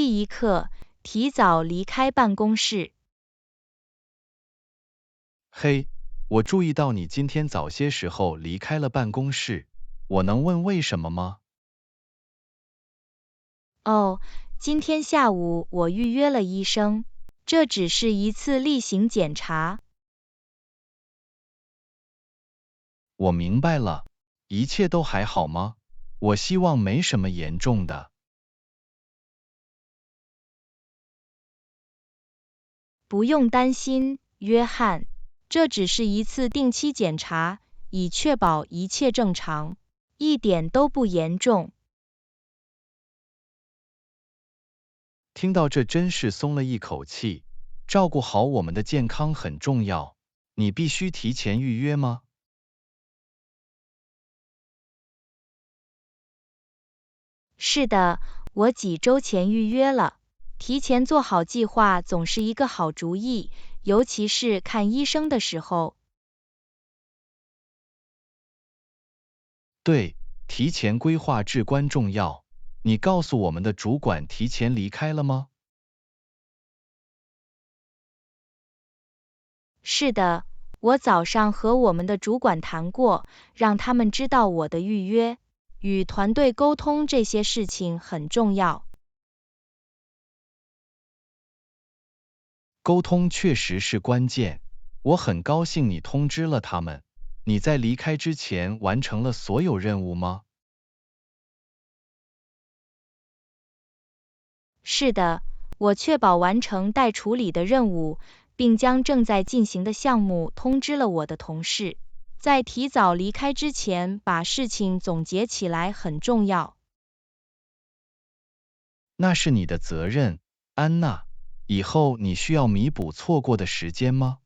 第一课，提早离开办公室。嘿，我注意到你今天早些时候离开了办公室，我能问为什么吗？哦，今天下午我预约了医生，这只是一次例行检查。我明白了，一切都还好吗？我希望没什么严重的。不用担心，约翰，这只是一次定期检查，以确保一切正常，一点都不严重。听到这真是松了一口气，照顾好我们的健康很重要。你必须提前预约吗？是的，我几周前预约了。提前做好计划总是一个好主意，尤其是看医生的时候。对，提前规划至关重要。你告诉我们的主管提前离开了吗？是的，我早上和我们的主管谈过，让他们知道我的预约。与团队沟通这些事情很重要。沟通确实是关键，我很高兴你通知了他们。你在离开之前完成了所有任务吗？是的，我确保完成待处理的任务，并将正在进行的项目通知了我的同事。在提早离开之前把事情总结起来很重要。那是你的责任，安娜。以后你需要弥补错过的时间吗？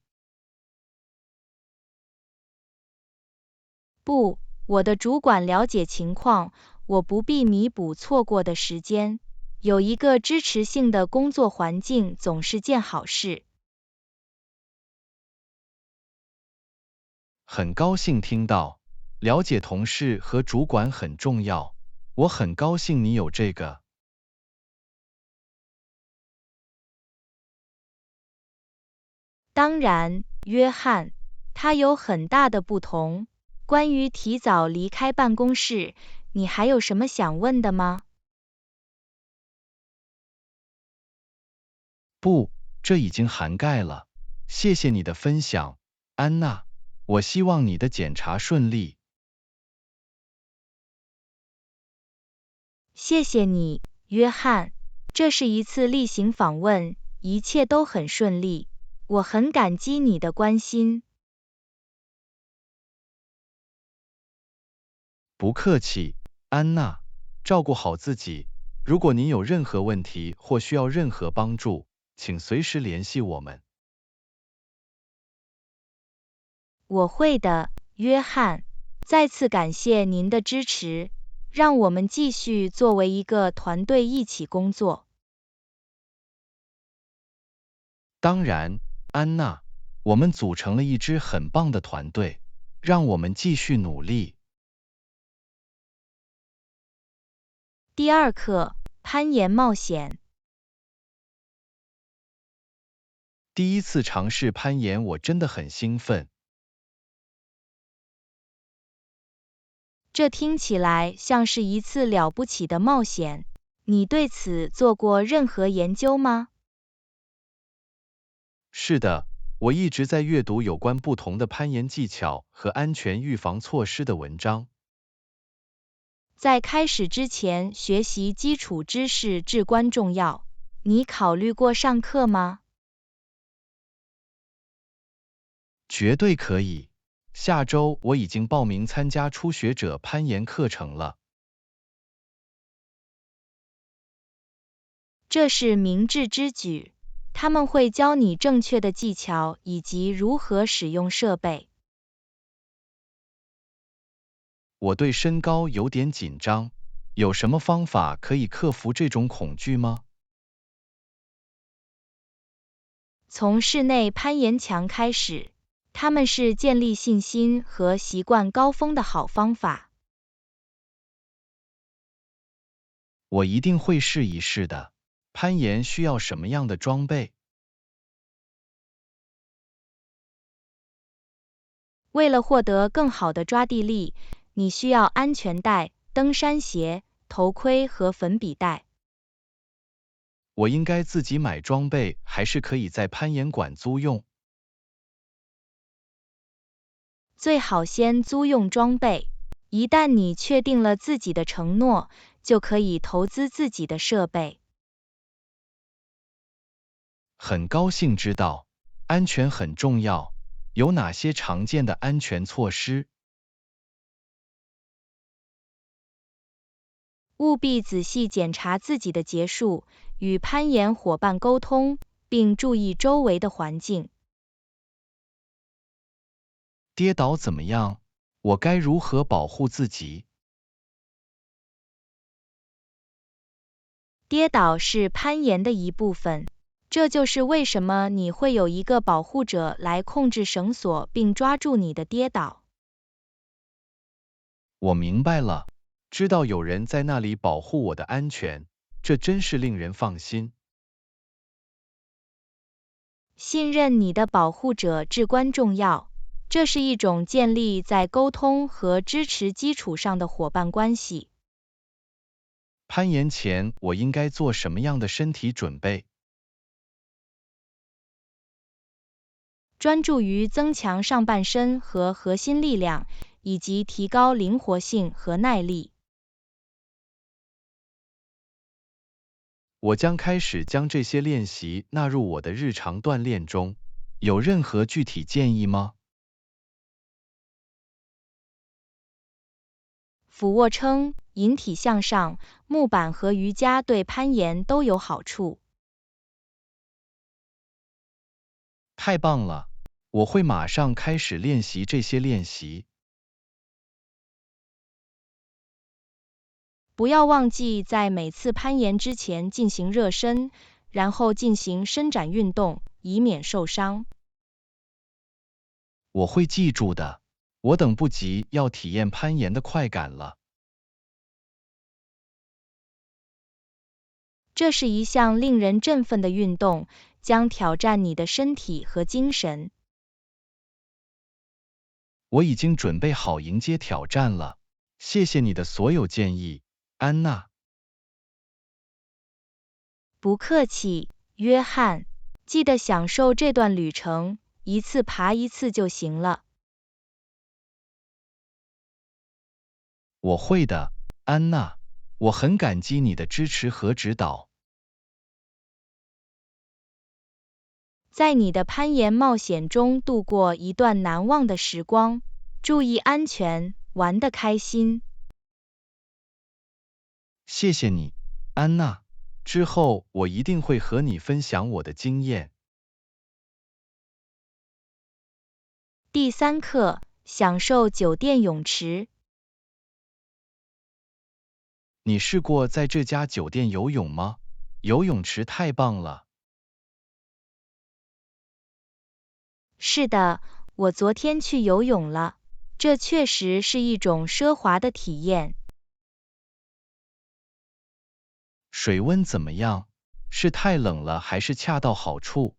不，我的主管了解情况，我不必弥补错过的时间。有一个支持性的工作环境总是件好事。很高兴听到，了解同事和主管很重要。我很高兴你有这个。当然，约翰，它有很大的不同。关于提早离开办公室，你还有什么想问的吗？不，这已经涵盖了。谢谢你的分享，安娜。我希望你的检查顺利。谢谢你，约翰。这是一次例行访问，一切都很顺利。我很感激你的关心。不客气，安娜。照顾好自己。如果您有任何问题或需要任何帮助，请随时联系我们。我会的，约翰。再次感谢您的支持，让我们继续作为一个团队一起工作。当然，安娜，我们组成了一支很棒的团队，让我们继续努力。第二课，攀岩冒险。第一次尝试攀岩，我真的很兴奋。这听起来像是一次了不起的冒险。你对此做过任何研究吗？是的，我一直在阅读有关不同的攀岩技巧和安全预防措施的文章。在开始之前，学习基础知识至关重要。你考虑过上课吗？绝对可以。下周我已经报名参加初学者攀岩课程了。这是明智之举。他们会教你正确的技巧以及如何使用设备。我对身高有点紧张，有什么方法可以克服这种恐惧吗？从室内攀岩墙开始，它们是建立信心和习惯高峰的好方法。我一定会试一试的。攀岩需要什么样的装备？为了获得更好的抓地力，你需要安全带、登山鞋、头盔和粉笔袋。我应该自己买装备，还是可以在攀岩馆租用？最好先租用装备，一旦你确定了自己的承诺，就可以投资自己的设备。很高兴知道，安全很重要。有哪些常见的安全措施？务必仔细检查自己的结束，与攀岩伙伴沟通，并注意周围的环境。跌倒怎么样？我该如何保护自己？跌倒是攀岩的一部分，这就是为什么你会有一个保护者来控制绳索并抓住你的跌倒。我明白了，知道有人在那里保护我的安全，这真是令人放心。信任你的保护者至关重要，这是一种建立在沟通和支持基础上的伙伴关系。攀岩前我应该做什么样的身体准备？专注于增强上半身和核心力量，以及提高灵活性和耐力。我将开始将这些练习纳入我的日常锻炼中，有任何具体建议吗？俯卧撑、引体向上、木板和瑜伽对攀岩都有好处。太棒了，我会马上开始练习这些练习。不要忘记在每次攀岩之前进行热身，然后进行伸展运动，以免受伤。我会记住的，我等不及要体验攀岩的快感了。这是一项令人振奋的运动，将挑战你的身体和精神。我已经准备好迎接挑战了，谢谢你的所有建议，安娜。不客气，约翰。记得享受这段旅程，一次爬一次就行了。我会的，安娜，我很感激你的支持和指导。在你的攀岩冒险中度过一段难忘的时光，注意安全，玩得开心。谢谢你，安娜。之后我一定会和你分享我的经验。第3课，享受酒店泳池。你试过在这家酒店游泳吗？游泳池太棒了。是的，我昨天去游泳了，这确实是一种奢华的体验。水温怎么样？是太冷了还是恰到好处？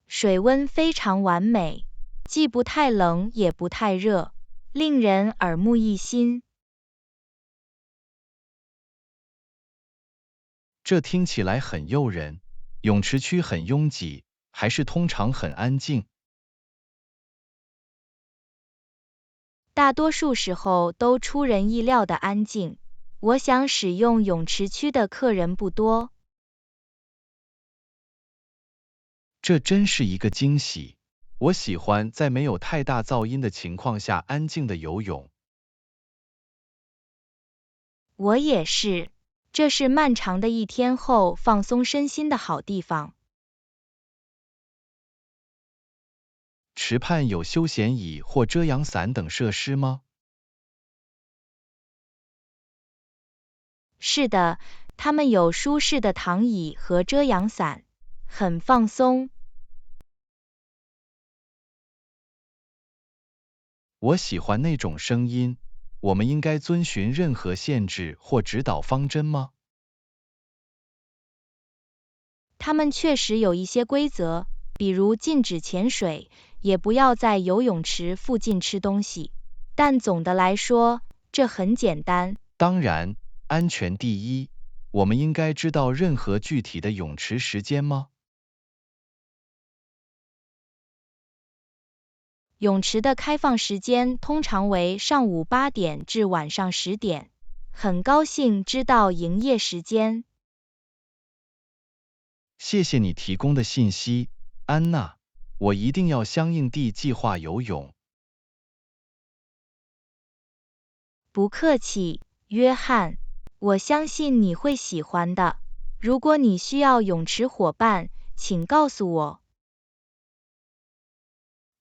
水温非常完美，既不太冷也不太热，令人耳目一新。这听起来很诱人。泳池区很拥挤，还是通常很安静？大多数时候都出人意料的安静。我想使用泳池区的客人不多。这真是一个惊喜。我喜欢在没有太大噪音的情况下安静的游泳。我也是，这是漫长的一天后放松身心的好地方。池畔有休闲椅或遮阳伞等设施吗？是的，他们有舒适的躺椅和遮阳伞，很放松。我喜欢那种声音，我们应该遵循任何限制或指导方针吗？他们确实有一些规则，比如禁止潜水，也不要在游泳池附近吃东西。但总的来说，这很简单。当然，安全第一。我们应该知道任何具体的泳池时间吗？泳池的开放时间通常为上午8点至晚上10点。很高兴知道营业时间。谢谢你提供的信息，安娜。我一定要相应地计划游泳。不客气，约翰。我相信你会喜欢的。如果你需要泳池伙伴，请告诉我。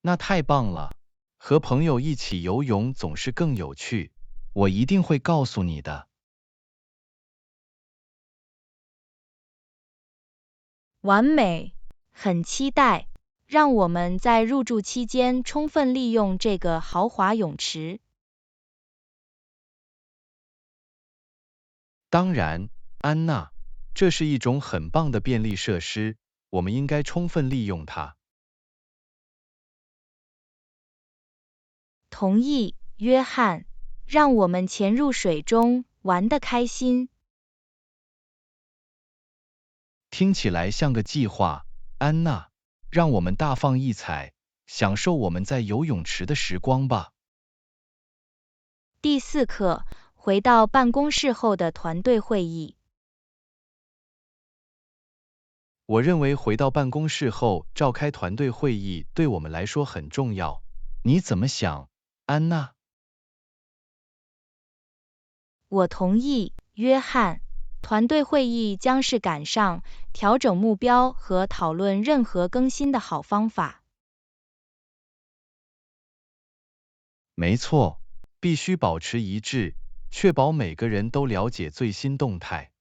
那太棒了，和朋友一起游泳总是更有趣。我一定会告诉你的。完美，很期待。让我们在入住期间充分利用这个豪华泳池。当然，安娜，这是一种很棒的便利设施，我们应该充分利用它。同意，约翰。让我们潜入水中，玩得开心。听起来像个计划，安娜。让我们大放异彩，享受我们在游泳池的时光吧。第4课，回到办公室后的团队会议。我认为回到办公室后召开团队会议对我们来说很重要。你怎么想，安娜？我同意，约翰。团队会议将是赶上、调整目标和讨论任何更新的好方法。没错，必须保持一致，确保每个人都了解最新动态。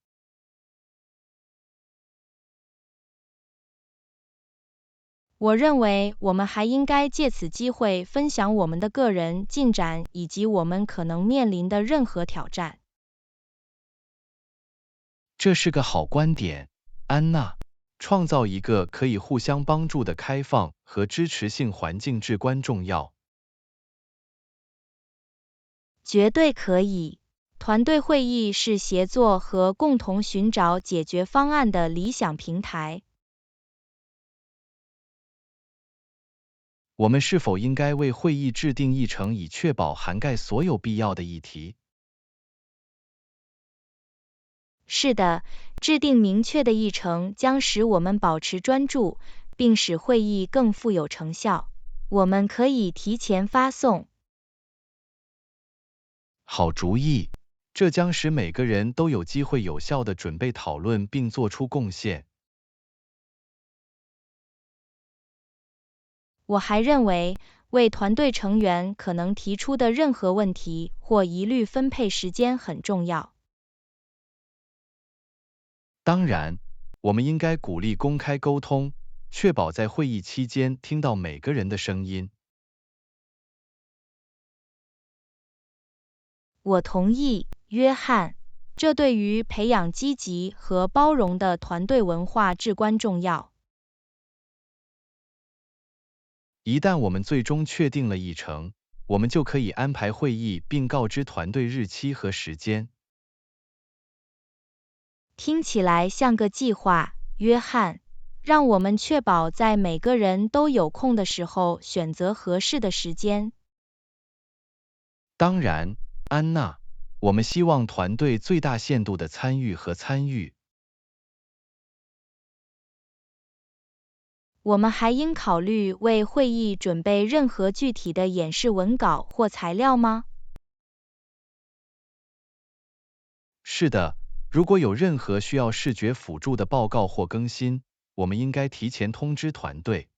我认为我们还应该借此机会分享我们的个人进展以及我们可能面临的任何挑战。这是个好观点，安娜。创造一个可以互相帮助的开放和支持性环境至关重要。绝对可以。团队会议是协作和共同寻找解决方案的理想平台。我们是否应该为会议制定议程，以确保涵盖所有必要的议题？是的，制定明确的议程将使我们保持专注，并使会议更富有成效。我们可以提前发送。好主意，这将使每个人都有机会有效地准备讨论并做出贡献。我还认为，为团队成员可能提出的任何问题或疑虑分配时间很重要。当然，我们应该鼓励公开沟通，确保在会议期间听到每个人的声音。我同意，约翰。这对于培养积极和包容的团队文化至关重要。一旦我们最终确定了议程，我们就可以安排会议并告知团队日期和时间。听起来像个计划，约翰。让我们确保在每个人都有空的时候选择合适的时间。当然，安娜，我们希望团队最大限度的参与和参与。我们还应考虑为会议准备任何具体的演示文稿或材料吗？是的，如果有任何需要视觉辅助的报告或更新，我们应该提前通知团队。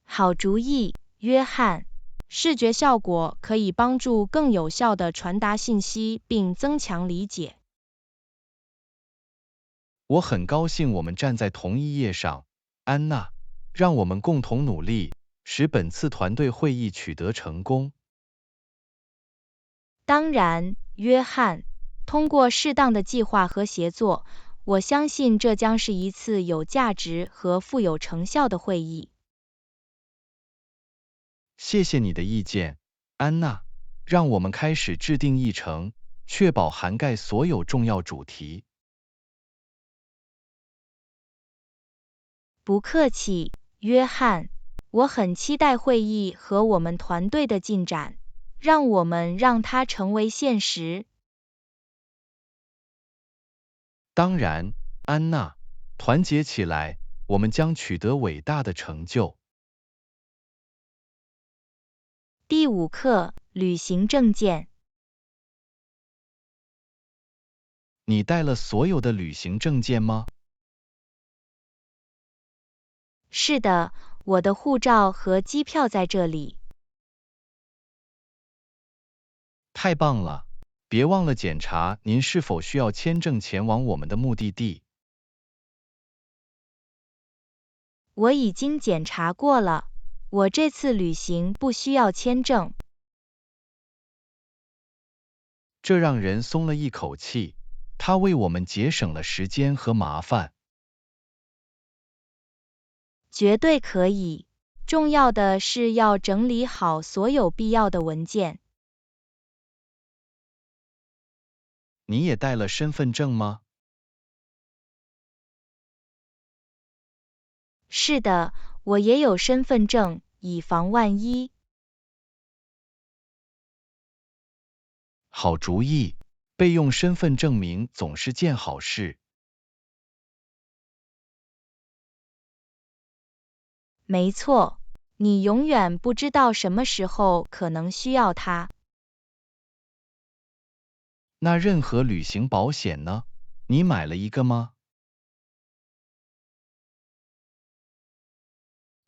好主意，约翰。视觉效果可以帮助更有效地传达信息并增强理解。我很高兴我们站在同一页上，安娜。让我们共同努力，使本次团队会议取得成功。当然，约翰，通过适当的计划和协作，我相信这将是一次有价值和富有成效的会议。谢谢你的意见，安娜。让我们开始制定议程，确保涵盖所有重要主题。不客气，约翰。我很期待会议和我们团队的进展，让我们让它成为现实。当然，安娜，团结起来，我们将取得伟大的成就。第5课，旅行证件。你带了所有的旅行证件吗？是的，我的护照和机票在这里。太棒了！别忘了检查您是否需要签证前往我们的目的地。我已经检查过了，我这次旅行不需要签证。这让人松了一口气，它为我们节省了时间和麻烦。绝对可以。重要的是要整理好所有必要的文件。你也带了身份证吗？是的，我也有身份证，以防万一。好主意，备用身份证明总是件好事。没错，你永远不知道什么时候可能需要它。那任何旅行保险呢？你买了一个吗？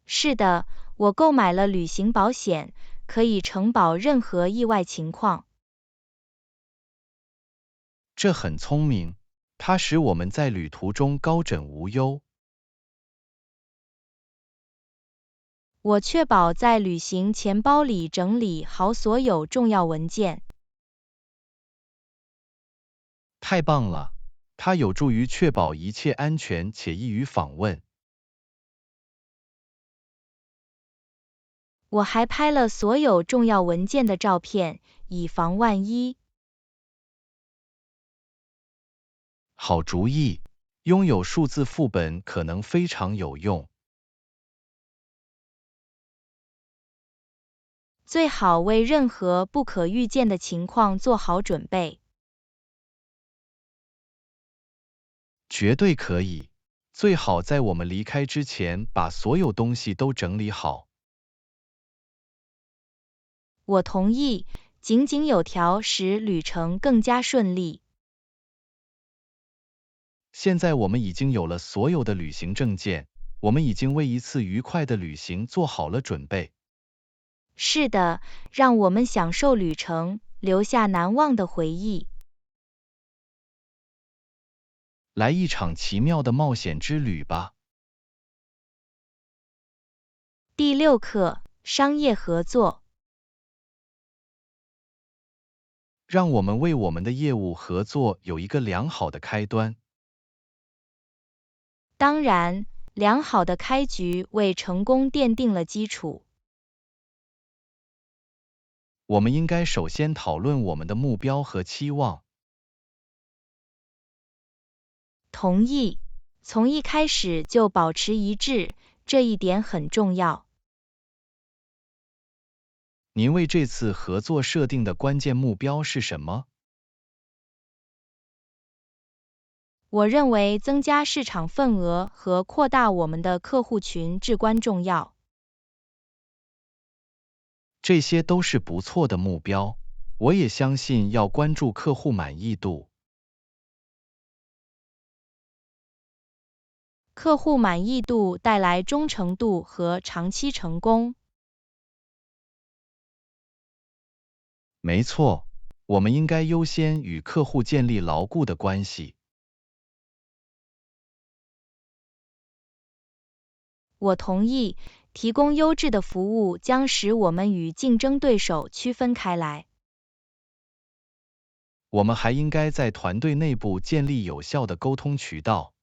是的，我购买了旅行保险，可以承保任何意外情况。这很聪明，它使我们在旅途中高枕无忧。我确保在旅行钱包里整理好所有重要文件。太棒了，它有助于确保一切安全且易于访问。我还拍了所有重要文件的照片，以防万一。好主意，拥有数字副本可能非常有用。最好为任何不可预见的情况做好准备。绝对可以，最好在我们离开之前把所有东西都整理好。我同意，井井有条使旅程更加顺利。现在我们已经有了所有的旅行证件，我们已经为一次愉快的旅行做好了准备。是的，让我们享受旅程，留下难忘的回忆。来一场奇妙的冒险之旅吧。第6课，商业合作。让我们为我们的业务合作有一个良好的开端。当然，良好的开局为成功奠定了基础。我们应该首先讨论我们的目标和期望。同意，从一开始就保持一致，这一点很重要。您为这次合作设定的关键目标是什么？我认为增加市场份额和扩大我们的客户群至关重要。这些都是不错的目标，我也相信要关注客户满意度。客户满意度带来忠诚度和长期成功。没错，我们应该优先与客户建立牢固的关系。我同意，提供优质的服务将使我们与竞争对手区分开来。我们还应该在团队内部建立有效的沟通渠道。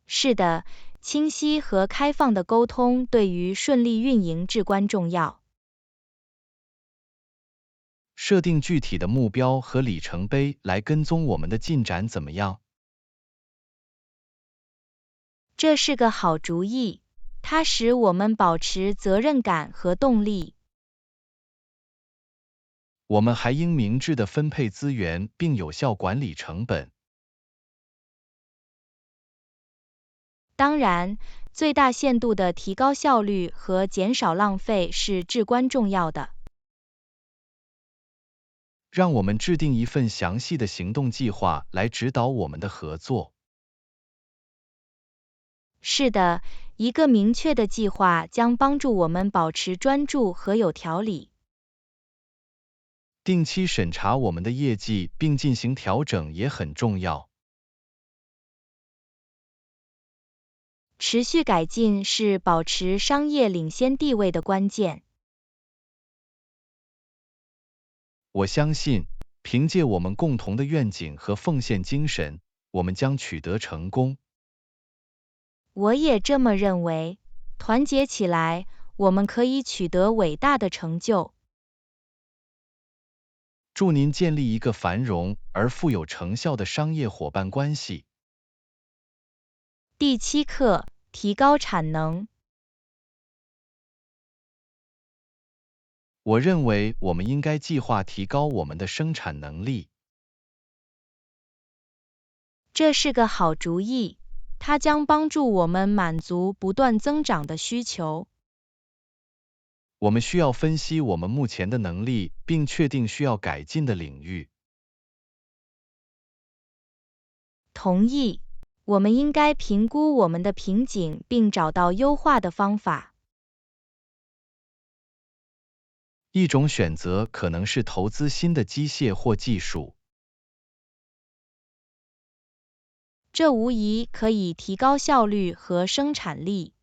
是的，清晰和开放的沟通对于顺利运营至关重要。设定具体的目标和里程碑来跟踪我们的进展怎么样？这是个好主意，它使我们保持责任感和动力。我们还应明智地分配资源并有效管理成本。当然，最大限度地提高效率和减少浪费是至关重要的。让我们制定一份详细的行动计划来指导我们的合作。是的，一个明确的计划将帮助我们保持专注和有条理。定期审查我们的业绩并进行调整也很重要。持续改进是保持商业领先地位的关键。我相信，凭借我们共同的愿景和奉献精神，我们将取得成功。我也这么认为，团结起来，我们可以取得伟大的成就。祝您建立一个繁荣而富有成效的商业伙伴关系。第7课，提高产能。我认为我们应该计划提高我们的生产能力。这是个好主意，它将帮助我们满足不断增长的需求。我们需要分析我们目前的能力，并确定需要改进的领域。同意，我们应该评估我们的瓶颈并找到优化的方法。一种选择可能是投资新的机械或技术。这无疑可以提高效率和生产力。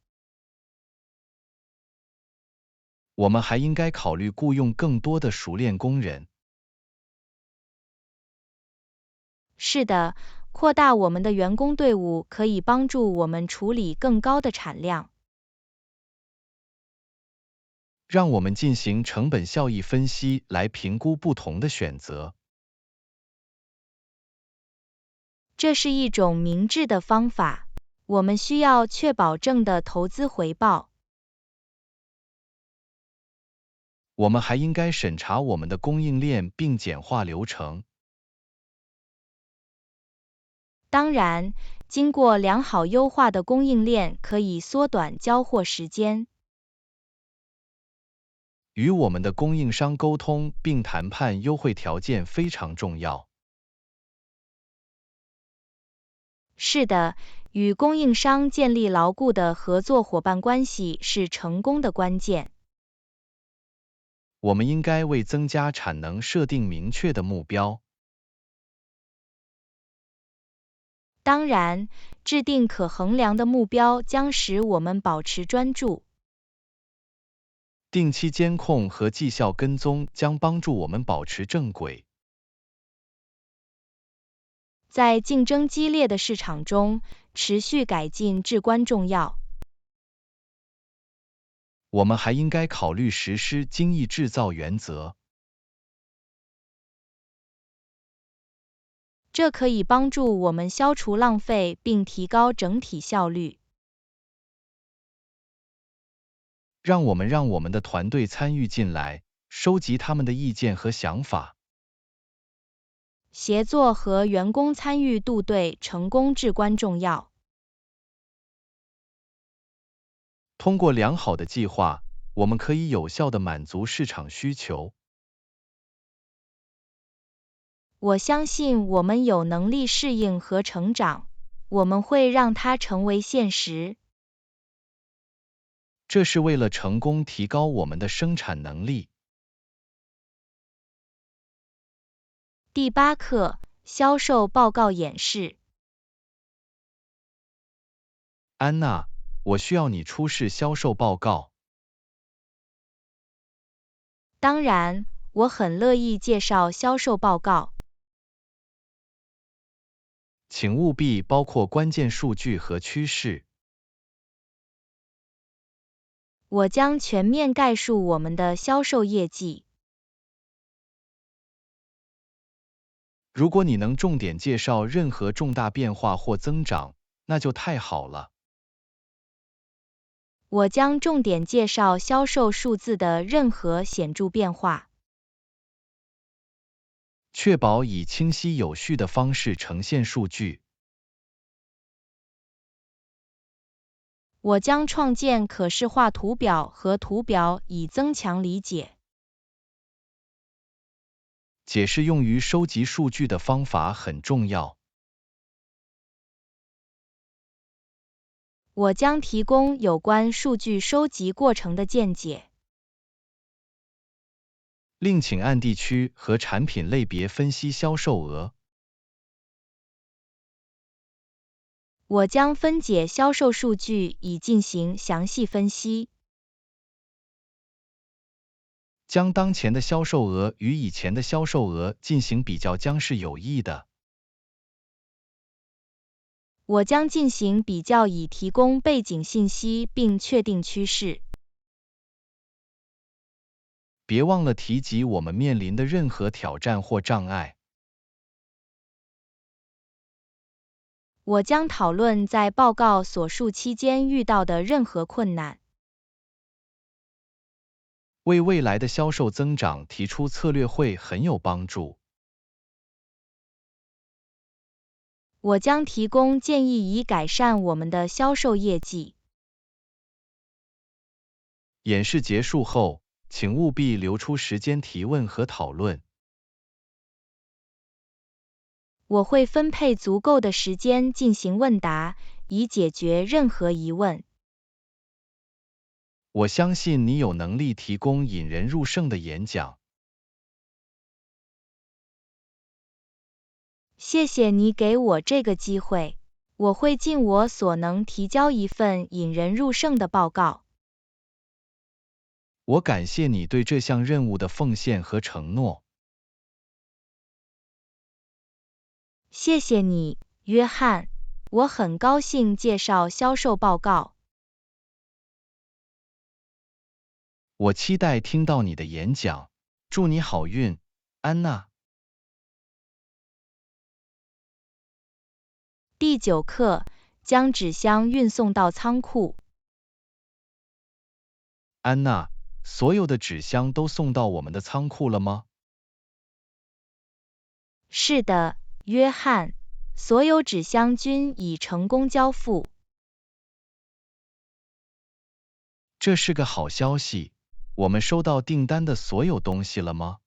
我们还应该考虑雇佣更多的熟练工人。是的，扩大我们的员工队伍可以帮助我们处理更高的产量。让我们进行成本效益分析来评估不同的选择。这是一种明智的方法，我们需要确保正的投资回报。我们还应该审查我们的供应链并简化流程。当然，经过良好优化的供应链可以缩短交货时间。与我们的供应商沟通并谈判优惠条件非常重要。是的，与供应商建立牢固的合作伙伴关系是成功的关键。我们应该为增加产能设定明确的目标。当然，制定可衡量的目标将使我们保持专注。定期监控和绩效跟踪将帮助我们保持正轨。在竞争激烈的市场中，持续改进至关重要。我们还应该考虑实施精益制造原则。这可以帮助我们消除浪费并提高整体效率。让我们的团队参与进来，收集他们的意见和想法。协作和员工参与度对成功至关重要。通过良好的计划，我们可以有效地满足市场需求。我相信我们有能力适应和成长，我们会让它成为现实。这是为了成功提高我们的生产能力。第8课，销售报告演示。安娜，我需要你出示销售报告。当然，我很乐意介绍销售报告。请务必包括关键数据和趋势。我将全面概述我们的销售业绩。如果你能重点介绍任何重大变化或增长，那就太好了。我将重点介绍销售数字的任何显著变化。确保以清晰有序的方式呈现数据。我将创建可视化图表和图表以增强理解。解释用于收集数据的方法很重要。我将提供有关数据收集过程的见解。另请按地区和产品类别分析销售额。我将分解销售数据以进行详细分析。将当前的销售额与以前的销售额进行比较将是有益的。我将进行比较以提供背景信息并确定趋势。别忘了提及我们面临的任何挑战或障碍。我将讨论在报告所述期间遇到的任何困难。为未来的销售增长提出策略会很有帮助。我将提供建议以改善我们的销售业绩。演示结束后，请务必留出时间提问和讨论。我会分配足够的时间进行问答，以解决任何疑问。我相信你有能力提供引人入胜的演讲。谢谢你给我这个机会，我会尽我所能提交一份引人入胜的报告。我感谢你对这项任务的奉献和承诺。谢谢你，约翰。我很高兴介绍销售报告。我期待听到你的演讲。祝你好运，安娜。第9课，将纸箱运送到仓库。安娜，所有的纸箱都送到我们的仓库了吗？是的，约翰，所有纸箱均已成功交付。这是个好消息。我们收到订单的所有东西了吗？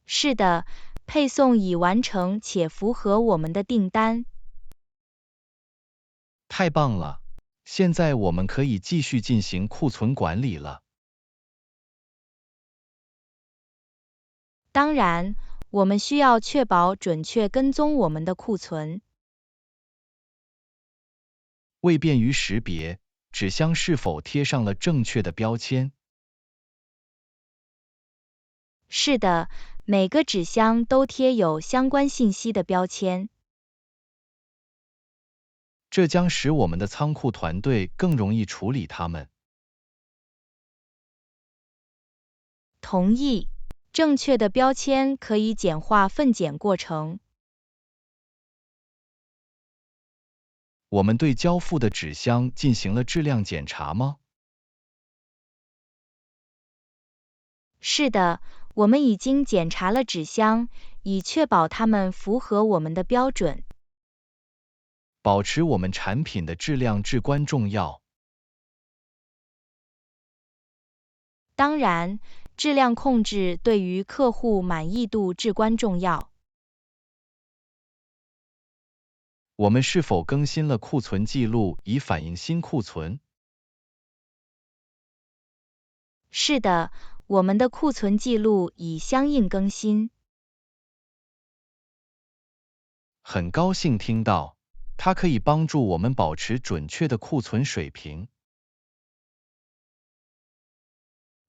是的，配送已完成且符合我们的订单。太棒了！现在我们可以继续进行库存管理了。当然，我们需要确保准确跟踪我们的库存。为便于识别，纸箱是否贴上了正确的标签？是的，每个纸箱都贴有相关信息的标签。这将使我们的仓库团队更容易处理它们。同意，正确的标签可以简化分拣过程。我们对交付的纸箱进行了质量检查吗？是的，我们已经检查了纸箱，以确保它们符合我们的标准。保持我们产品的质量至关重要。当然，质量控制对于客户满意度至关重要。我们是否更新了库存记录以反映新库存？是的，我们的库存记录已相应更新。很高兴听到，它可以帮助我们保持准确的库存水平。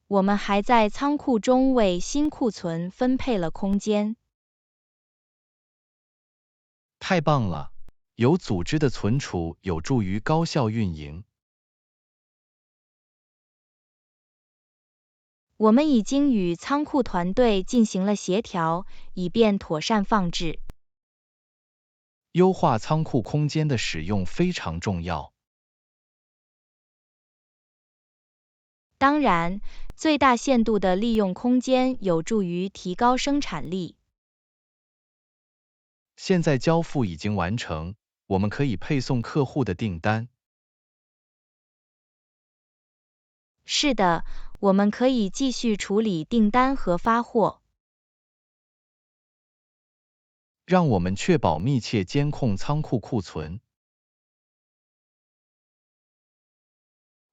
我们还在仓库中为新库存分配了空间。太棒了！有组织的存储有助于高效运营。我们已经与仓库团队进行了协调，以便妥善放置。优化仓库空间的使用非常重要。当然，最大限度地利用空间有助于提高生产力。现在交付已经完成，我们可以配送客户的订单。是的，我们可以继续处理订单和发货。让我们确保密切监控仓库库存。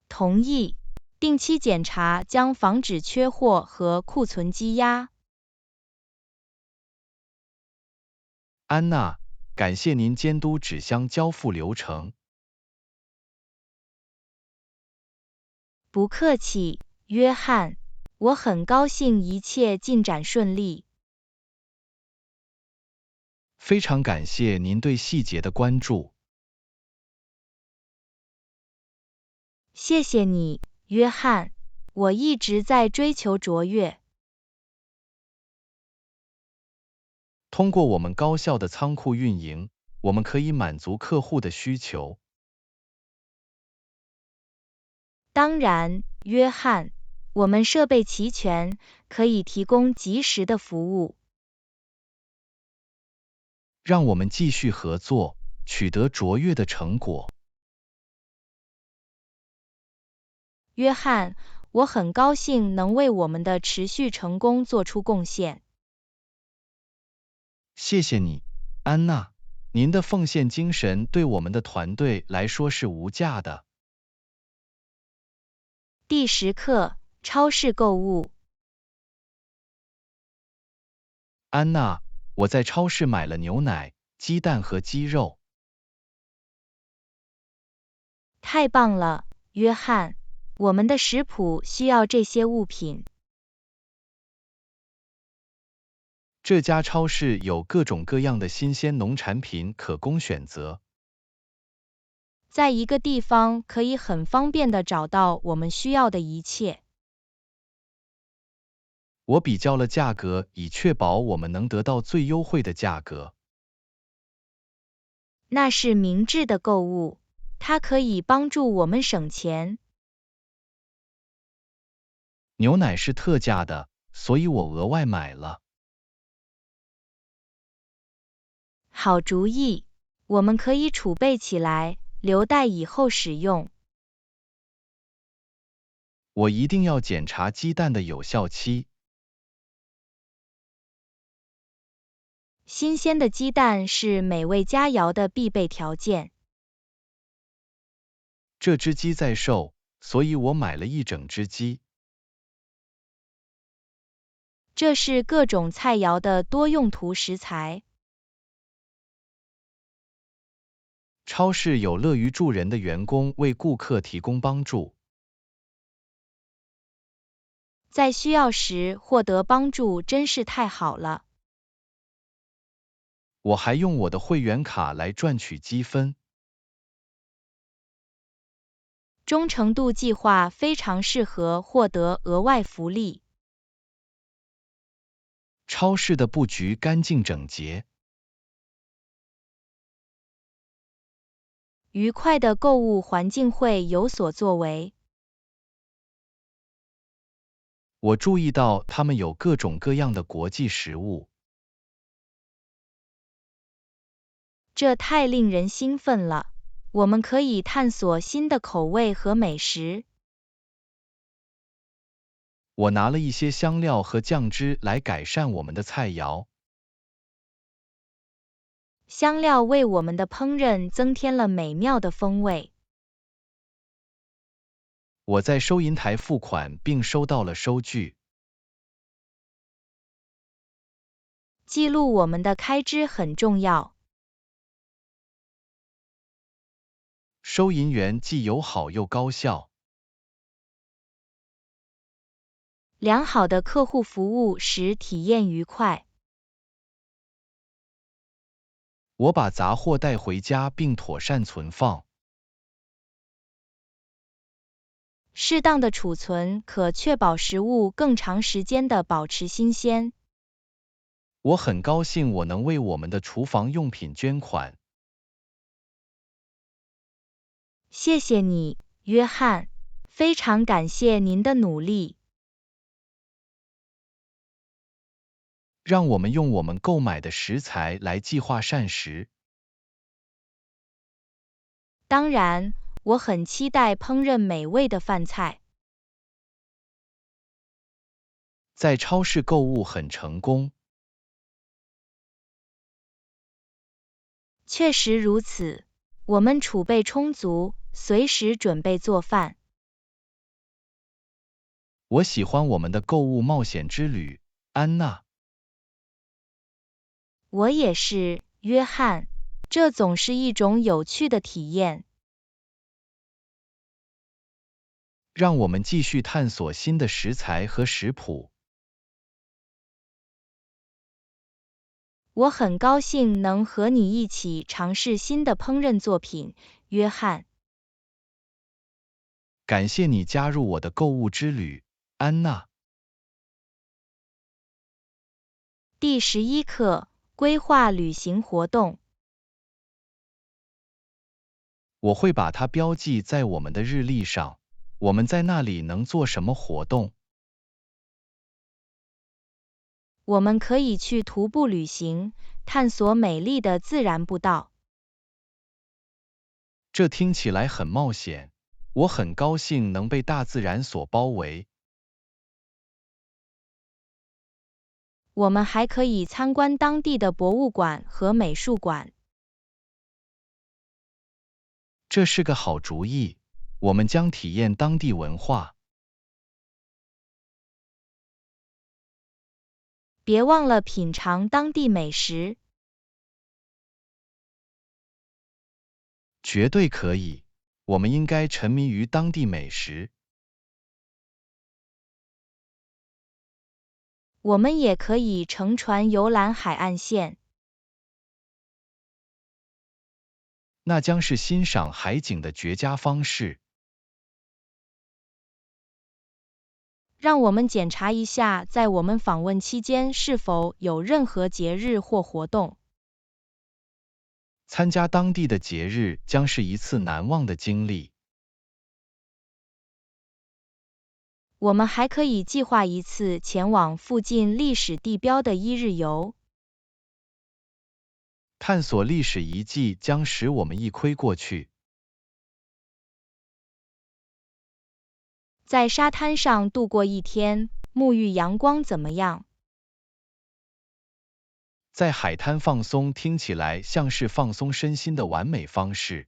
同意。定期检查将防止缺货和库存积压。安娜，感谢您监督纸箱交付流程。不客气，约翰。我很高兴一切进展顺利。非常感谢您对细节的关注。谢谢你，约翰。我一直在追求卓越。通过我们高效的仓库运营，我们可以满足客户的需求。当然，约翰，我们设备齐全，可以提供及时的服务。让我们继续合作，取得卓越的成果。约翰，我很高兴能为我们的持续成功做出贡献。谢谢你，安娜。您的奉献精神对我们的团队来说是无价的。第10课，超市购物。安娜，我在超市买了牛奶、鸡蛋和鸡肉。太棒了，约翰。我们的食谱需要这些物品。这家超市有各种各样的新鲜农产品可供选择。在一个地方可以很方便地找到我们需要的一切。我比较了价格，以确保我们能得到最优惠的价格。那是明智的购物，它可以帮助我们省钱。牛奶是特价的，所以我额外买了。好主意，我们可以储备起来，留待以后使用。我一定要检查鸡蛋的有效期。新鲜的鸡蛋是美味佳肴的必备条件。这只鸡在售，所以我买了一整只鸡。这是各种菜肴的多用途食材。超市有乐于助人的员工为顾客提供帮助。在需要时获得帮助真是太好了。我还用我的会员卡来赚取积分。忠诚度计划非常适合获得额外福利。超市的布局干净整洁。愉快的购物环境会有所作为。我注意到他们有各种各样的国际食物。这太令人兴奋了！我们可以探索新的口味和美食。我拿了一些香料和酱汁来改善我们的菜肴。香料为我们的烹饪增添了美妙的风味。我在收银台付款并收到了收据。记录我们的开支很重要。收银员既友好又高效。良好的客户服务使体验愉快。我把杂货带回家并妥善存放。适当的储存可确保食物更长时间的保持新鲜。我很高兴我能为我们的厨房用品捐款。谢谢你，约翰。非常感谢您的努力。让我们用我们购买的食材来计划膳食。当然，我很期待烹饪美味的饭菜。在超市购物很成功。确实如此，我们储备充足，随时准备做饭。我喜欢我们的购物冒险之旅，安娜。我也是，约翰。这总是一种有趣的体验。让我们继续探索新的食材和食谱。我很高兴能和你一起尝试新的烹饪作品，约翰。感谢你加入我的购物之旅，安娜。第11课，规划旅行活动。我会把它标记在我们的日历上。我们在那里能做什么活动？我们可以去徒步旅行，探索美丽的自然步道。这听起来很冒险。我很高兴能被大自然所包围。我们还可以参观当地的博物馆和美术馆。这是个好主意。我们将体验当地文化。别忘了品尝当地美食。绝对可以。我们应该沉迷于当地美食。我们也可以乘船游览海岸线。那将是欣赏海景的绝佳方式。让我们检查一下在我们访问期间是否有任何节日或活动。参加当地的节日将是一次难忘的经历。我们还可以计划一次前往附近历史地标的一日游。探索历史遗迹将使我们一窥过去。在沙滩上度过一天，沐浴阳光怎么样？在海滩放松听起来像是放松身心的完美方式。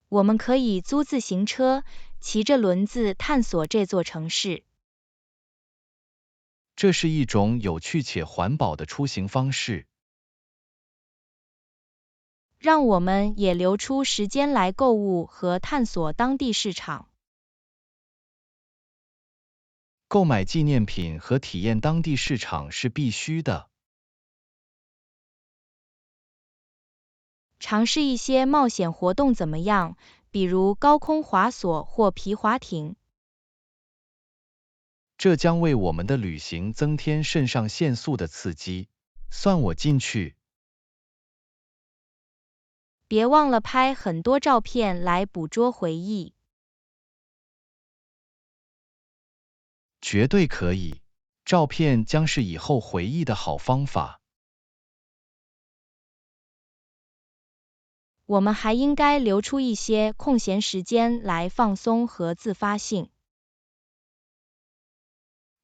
我们可以租自行车，骑着轮子探索这座城市。这是一种有趣且环保的出行方式。让我们也留出时间来购物和探索当地市场。购买纪念品和体验当地市场是必须的。尝试一些冒险活动怎么样？比如高空滑索或皮划艇。这将为我们的旅行增添肾上腺素的刺激。算我进去。别忘了拍很多照片来捕捉回忆。绝对可以。照片将是以后回忆的好方法。我们还应该留出一些空闲时间来放松和自发性。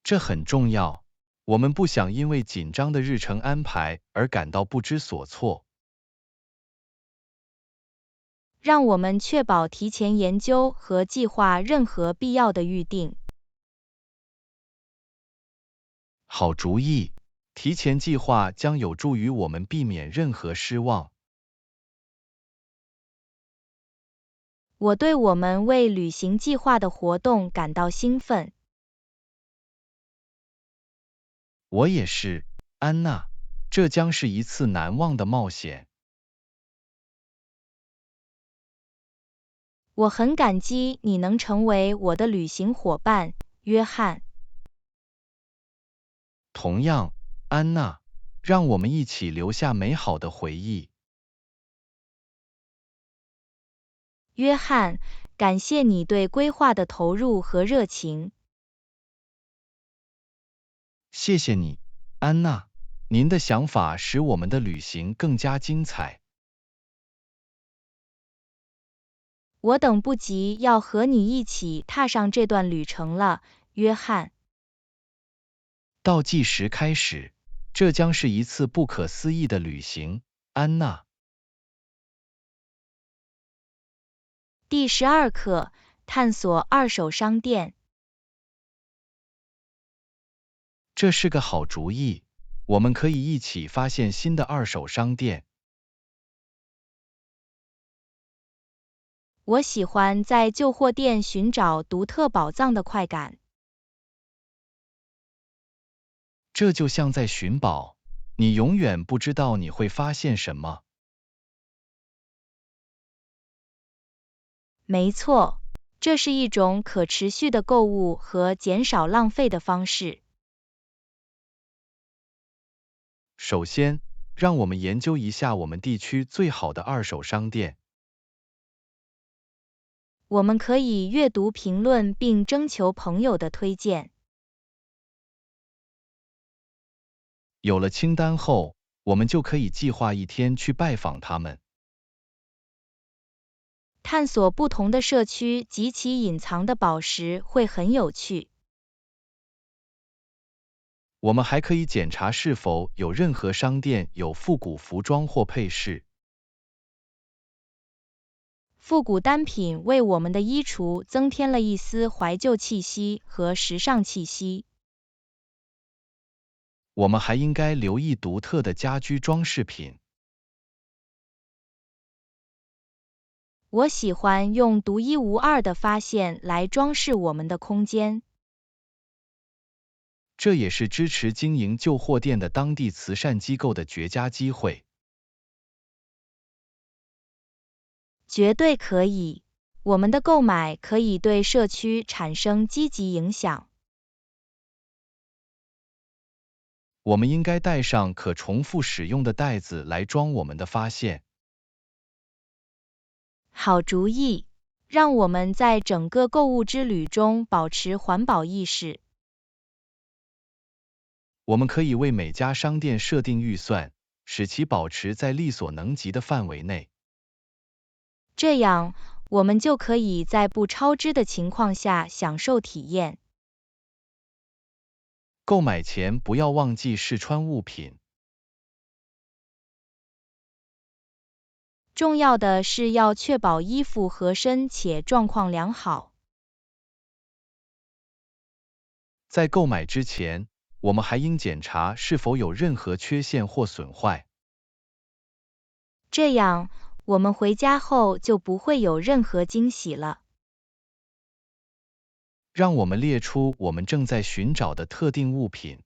这很重要。我们不想因为紧张的日程安排而感到不知所措。让我们确保提前研究和计划任何必要的预定。好主意。提前计划将有助于我们避免任何失望。我对我们为旅行计划的活动感到兴奋。我也是，安娜，这将是一次难忘的冒险。我很感激你能成为我的旅行伙伴，约翰。同样，安娜，让我们一起留下美好的回忆。约翰，感谢你对规划的投入和热情。谢谢你，安娜，您的想法使我们的旅行更加精彩。我等不及要和你一起踏上这段旅程了，约翰。倒计时开始，这将是一次不可思议的旅行，安娜。第12课，探索二手商店。这是个好主意，我们可以一起发现新的二手商店。我喜欢在旧货店寻找独特宝藏的快感。这就像在寻宝，你永远不知道你会发现什么。没错，这是一种可持续的购物和减少浪费的方式。首先，让我们研究一下我们地区最好的二手商店。我们可以阅读评论并征求朋友的推荐。有了清单后，我们就可以计划一天去拜访他们。探索不同的社区及其隐藏的宝石会很有趣。我们还可以检查是否有任何商店有复古服装或配饰。复古单品为我们的衣橱增添了一丝怀旧气息和时尚气息。我们还应该留意独特的家居装饰品。我喜欢用独一无二的发现来装饰我们的空间。这也是支持经营旧货店的当地慈善机构的绝佳机会。绝对可以，我们的购买可以对社区产生积极影响。我们应该带上可重复使用的袋子来装我们的发现。好主意，让我们在整个购物之旅中保持环保意识。我们可以为每家商店设定预算，使其保持在力所能及的范围内。这样，我们就可以在不超支的情况下享受体验。购买前不要忘记试穿物品。重要的是要确保衣服合身且状况良好。在购买之前，我们还应检查是否有任何缺陷或损坏。这样，我们回家后就不会有任何惊喜了。让我们列出我们正在寻找的特定物品。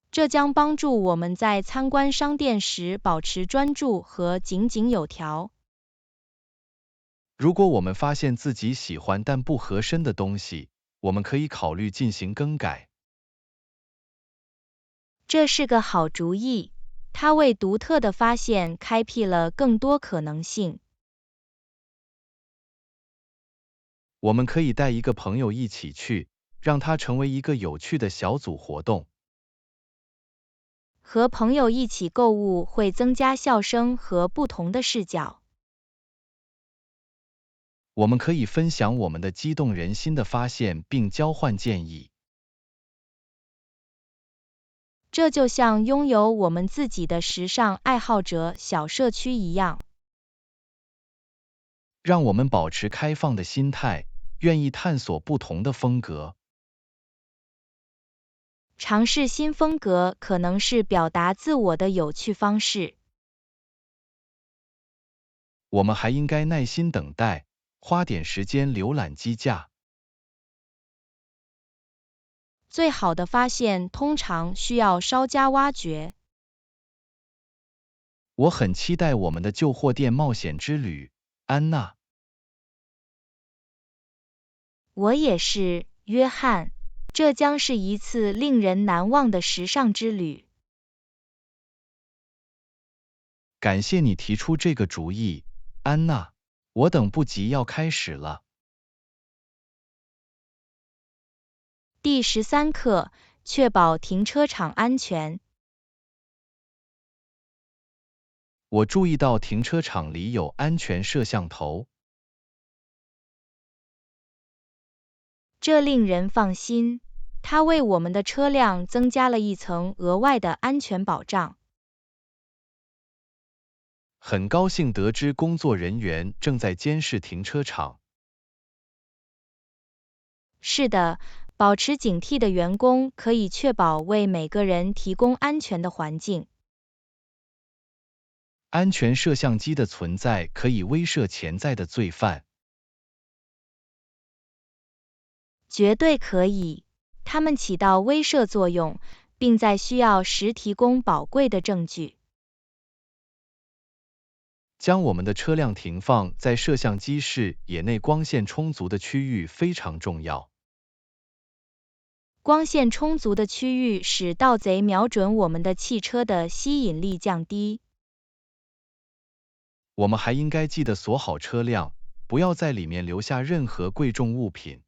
这将帮助我们在参观商店时保持专注和井井有条。如果我们发现自己喜欢但不合身的东西，我们可以考虑进行更改。这是个好主意，它为独特的发现开辟了更多可能性。我们可以带一个朋友一起去，让它成为一个有趣的小组活动。和朋友一起购物会增加笑声和不同的视角。我们可以分享我们的激动人心的发现并交换建议。这就像拥有我们自己的时尚爱好者小社区一样。让我们保持开放的心态，愿意探索不同的风格。尝试新风格可能是表达自我的有趣方式。我们还应该耐心等待，花点时间浏览机架。最好的发现通常需要稍加挖掘。我很期待我们的旧货店冒险之旅，安娜。我也是，约翰。这将是一次令人难忘的时尚之旅。感谢你提出这个主意，安娜。我等不及要开始了。第13课，确保停车场安全。我注意到停车场里有安全摄像头。这令人放心，它为我们的车辆增加了一层额外的安全保障。很高兴得知工作人员正在监视停车场。是的，保持警惕的员工可以确保为每个人提供安全的环境。安全摄像机的存在可以威慑潜在的罪犯。绝对可以，它们起到威慑作用，并在需要时提供宝贵的证据。将我们的车辆停放在摄像机视野内光线充足的区域非常重要。光线充足的区域使盗贼瞄准我们的汽车的吸引力降低。我们还应该记得锁好车辆，不要在里面留下任何贵重物品。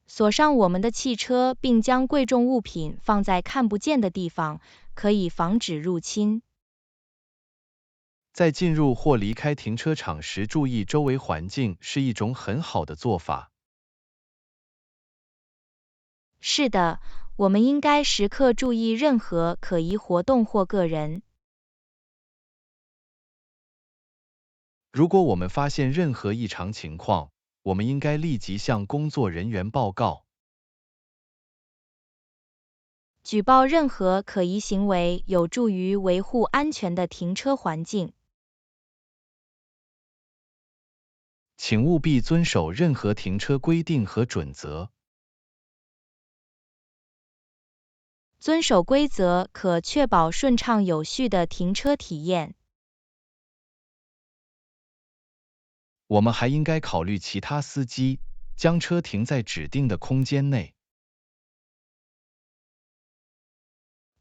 锁上我们的汽车，并将贵重物品放在看不见的地方，可以防止入侵。在进入或离开停车场时，注意周围环境是一种很好的做法。是的，我们应该时刻注意任何可疑活动或个人。如果我们发现任何异常情况，我们应该立即向工作人员报告。举报任何可疑行为有助于维护安全的停车环境。请务必遵守任何停车规定和准则。遵守规则可确保顺畅有序的停车体验。我们还应该考虑其他司机，将车停在指定的空间内。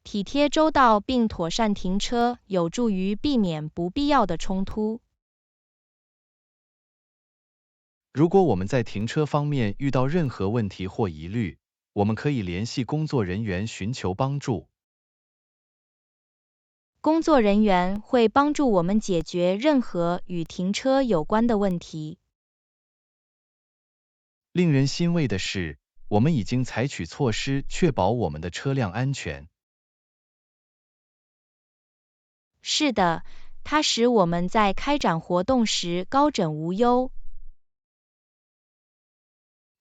体贴周到并妥善停车有助于避免不必要的冲突。如果我们在停车方面遇到任何问题或疑虑，我们可以联系工作人员寻求帮助。工作人员会帮助我们解决任何与停车有关的问题。令人欣慰的是，我们已经采取措施确保我们的车辆安全。是的，它使我们在开展活动时高枕无忧。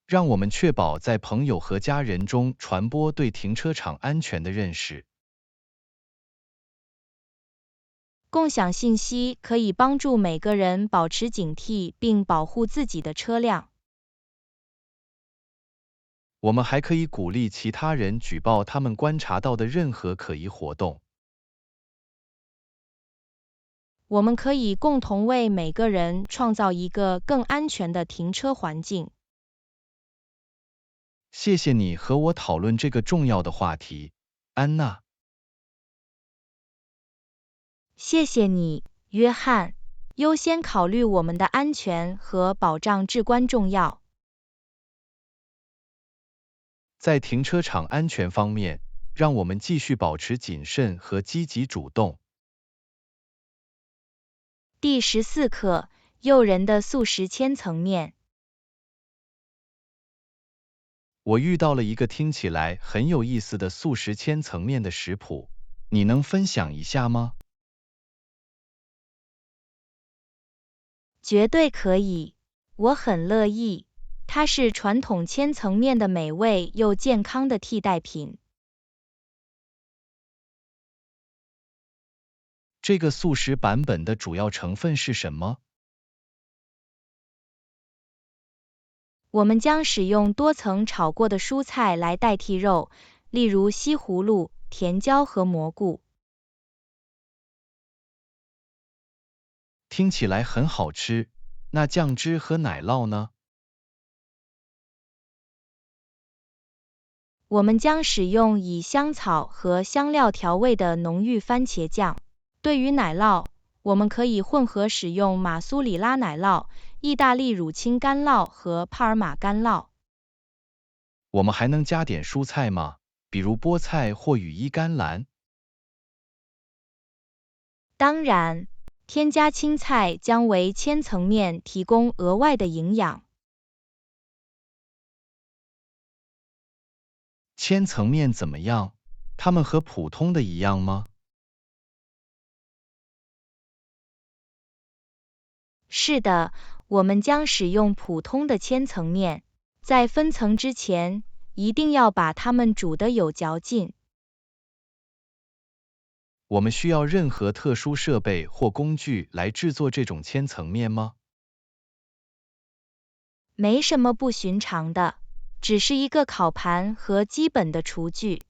让我们确保在朋友和家人中传播对停车场安全的认识。共享信息可以帮助每个人保持警惕并保护自己的车辆。我们还可以鼓励其他人举报他们观察到的任何可疑活动。我们可以共同为每个人创造一个更安全的停车环境。谢谢你和我讨论这个重要的话题，安娜。谢谢你，约翰。优先考虑我们的安全和保障至关重要。在停车场安全方面，让我们继续保持谨慎和积极主动。第14课，诱人的素食千层面。我遇到了一个听起来很有意思的素食千层面的食谱，你能分享一下吗？绝对可以，我很乐意。它是传统千层面的美味又健康的替代品。这个素食版本的主要成分是什么？我们将使用多层炒过的蔬菜来代替肉，例如西葫芦、甜椒和蘑菇。听起来很好吃，那酱汁和奶酪呢？我们将使用以香草和香料调味的浓郁番茄酱。对于奶酪，我们可以混合使用马苏里拉奶酪、意大利乳清干酪和帕尔玛干酪。我们还能加点蔬菜吗？比如菠菜或羽衣甘蓝？当然，添加青菜将为千层面提供额外的营养。千层面怎么样？它们和普通的一样吗？是的，我们将使用普通的千层面。在分层之前，一定要把它们煮得有嚼劲。我们需要任何特殊设备或工具来制作这种千层面吗？没什么不寻常的，只是一个烤盘和基本的厨具。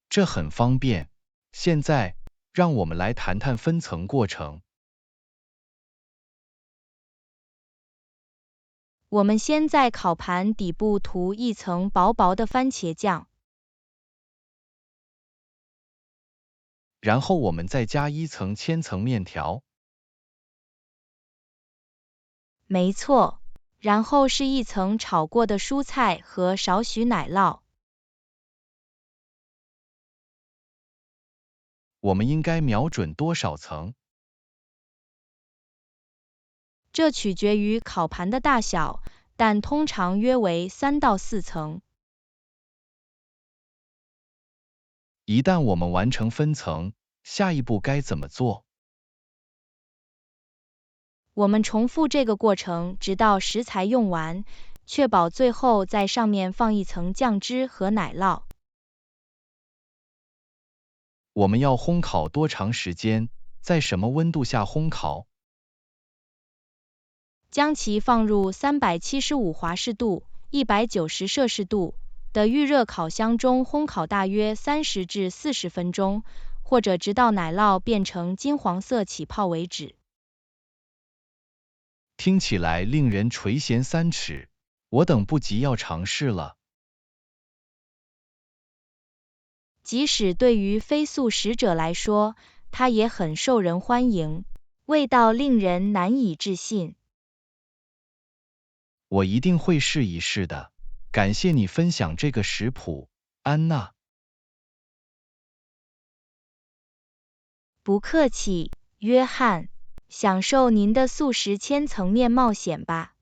这很方便。现在，让我们来谈谈分层过程。我们先在烤盘底部涂一层薄薄的番茄酱，然后我们再加一层千层面条。没错，然后是一层炒过的蔬菜和少许奶酪。我们应该瞄准多少层？这取决于烤盘的大小，但通常约为3到4层。一旦我们完成分层，下一步该怎么做？我们重复这个过程直到食材用完，确保最后在上面放一层酱汁和奶酪。我们要烘烤多长时间？在什么温度下烘烤？将其放入375华氏度（190摄氏度）的预热烤箱中烘烤大约30至40分钟，或者直到奶酪变成金黄色起泡为止。听起来令人垂涎三尺，我等不及要尝试了。即使对于非素食者来说，它也很受人欢迎，味道令人难以置信。我一定会试一试的。感谢你分享这个食谱，安娜。不客气，约翰。享受您的素食千层面冒险吧。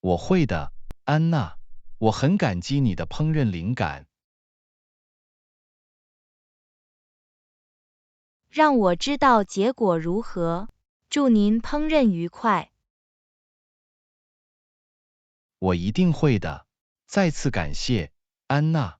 我会的，安娜。我很感激你的烹饪灵感。让我知道结果如何。祝您烹饪愉快。我一定会的。再次感谢，安娜。